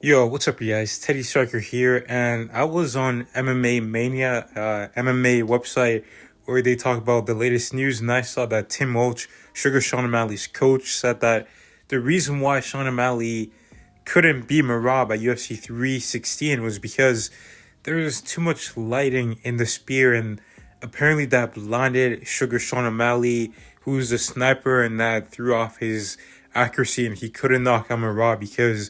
Yo, what's up, you guys? Teddy Striker here, and I was on MMA Mania, MMA website where they talk about the latest news, and I saw that Tim Welch, Sugar Sean O'Malley's coach, said that the reason why Sean O'Malley couldn't beat Merab at UFC 316 was because there was too much lighting in the spear, and apparently that blinded Sugar Sean O'Malley, who's a sniper, and that threw off his accuracy, and he couldn't knock out Merab because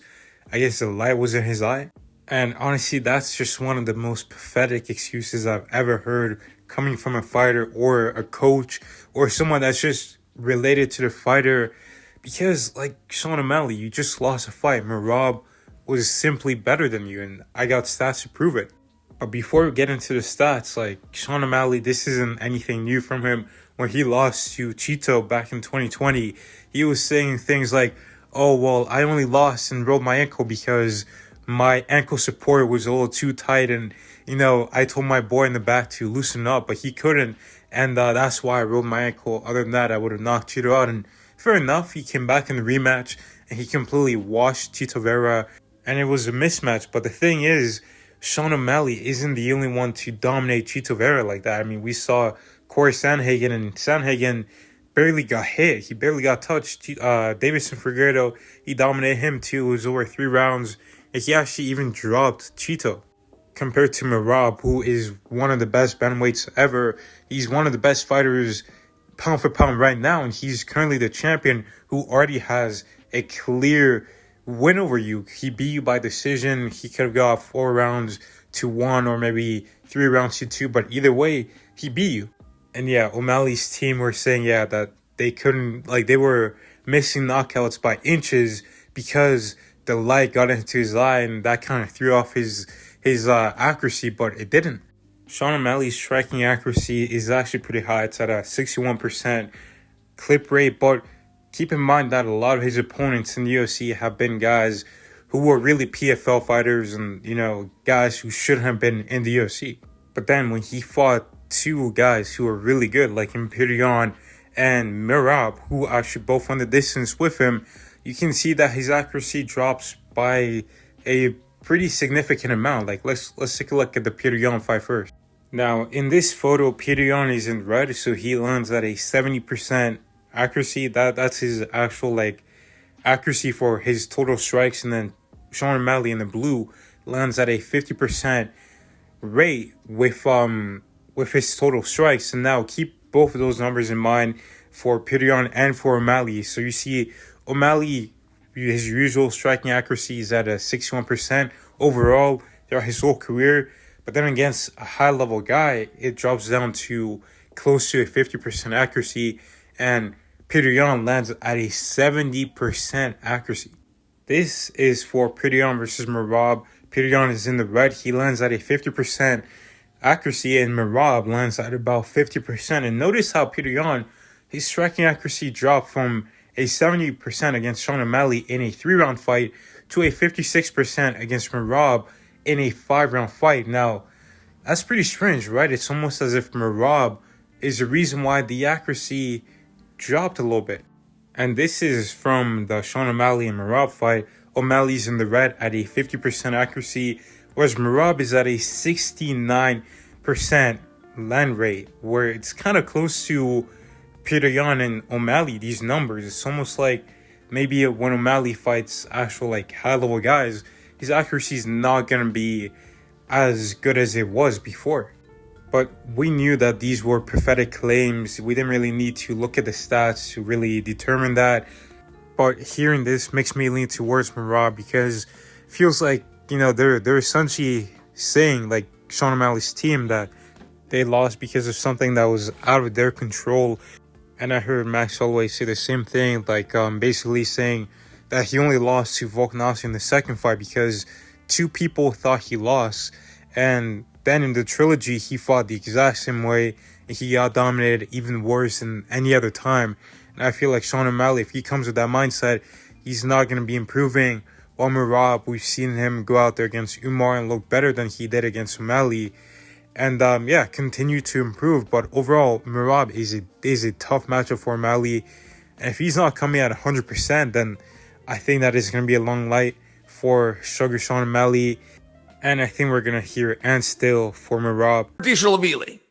I guess the light was in his eye. And honestly, that's just one of the most pathetic excuses I've ever heard coming from a fighter or a coach or someone that's just related to the fighter. Because, like Sean O'Malley, you just lost a fight. Merab was simply better than you, and I got stats to prove it. But before we get into the stats, like Sean O'Malley, this isn't anything new from him. When he lost to Cheeto back in 2020, he was saying things like, oh, well, I only lost and rolled my ankle because my ankle support was a little too tight. And, I told my boy in the back to loosen up, but he couldn't. And that's why I rolled my ankle. Other than that, I would have knocked Cheeto out. And fair enough, he came back in the rematch and he completely washed Cheeto Vera. And it was a mismatch. But the thing is, Sean O'Malley isn't the only one to dominate Cheeto Vera like that. I mean, we saw Corey Sandhagen, and Sandhagen barely got hit. He barely got touched. Davison Figueiredo, he dominated him too. It was over 3 rounds. And he actually even dropped Cheeto. Compared to Merab, who is one of the best bantamweights ever. He's one of the best fighters pound for pound right now. And he's currently the champion who already has a clear win over you. He beat you by decision. He could have got 4 rounds to 1 or maybe 3 rounds to 2. But either way, he beat you. And yeah, O'Malley's team were saying, that they couldn't, they were missing knockouts by inches because the light got into his eye and that kind of threw off his accuracy, but it didn't. Sean O'Malley's striking accuracy is actually pretty high. It's at a 61% clip rate, but keep in mind that a lot of his opponents in the UFC have been guys who were really PFL fighters and, guys who shouldn't have been in the UFC. But then when he fought 2 guys who are really good, like Imperion and Merab, who actually both won the distance with him, you can see that his accuracy drops by a pretty significant amount. Let's take a look at the Imperion fight first. Now, in this photo, Imperion is in red, so he lands at a 70% accuracy. That's his actual accuracy for his total strikes, and then Sean O'Malley in the blue lands at a 50% rate with his total strikes. And now keep both of those numbers in mind for Imperion and for O'Malley. So you see O'Malley, his usual striking accuracy is at a 61% overall throughout his whole career. But then against a high-level guy, it drops down to close to a 50% accuracy. And Imperion lands at a 70% accuracy. This is for Imperion versus Merab. Imperion is in the red. He lands at a 50% accuracy, and Merab lands at about 50%. And notice how Imperion, his striking accuracy dropped from a 70% against Sean O'Malley in a 3-round fight to a 56% against Merab in a 5-round fight. Now, that's pretty strange, right? It's almost as if Merab is the reason why the accuracy dropped a little bit. And this is from the Sean O'Malley and Merab fight. O'Malley's in the red at a 50% accuracy, whereas Merab is at a 69% land rate, where it's kind of close to Imperion and O'Malley, these numbers. It's almost like maybe when O'Malley fights actual high-level guys, his accuracy is not going to be as good as it was before. But we knew that these were prophetic claims. We didn't really need to look at the stats to really determine that. But hearing this makes me lean towards Merab because it feels like, they're essentially saying, Sean O'Malley's team, that they lost because of something that was out of their control. And I heard Max Holloway say the same thing, basically saying that he only lost to Volkanovski in the second fight because 2 people thought he lost. And then in the trilogy, he fought the exact same way, and he got dominated even worse than any other time. And I feel like Sean O'Malley, if he comes with that mindset, he's not going to be improving. While Merab, we've seen him go out there against Umar and look better than he did against O'Malley. And continue to improve. But overall, Merab is a tough matchup for O'Malley. And if he's not coming at 100%, then I think that is going to be a long for Sugar Sean O'Malley. And I think we're gonna hear And Still for Merab. Additional Mealy.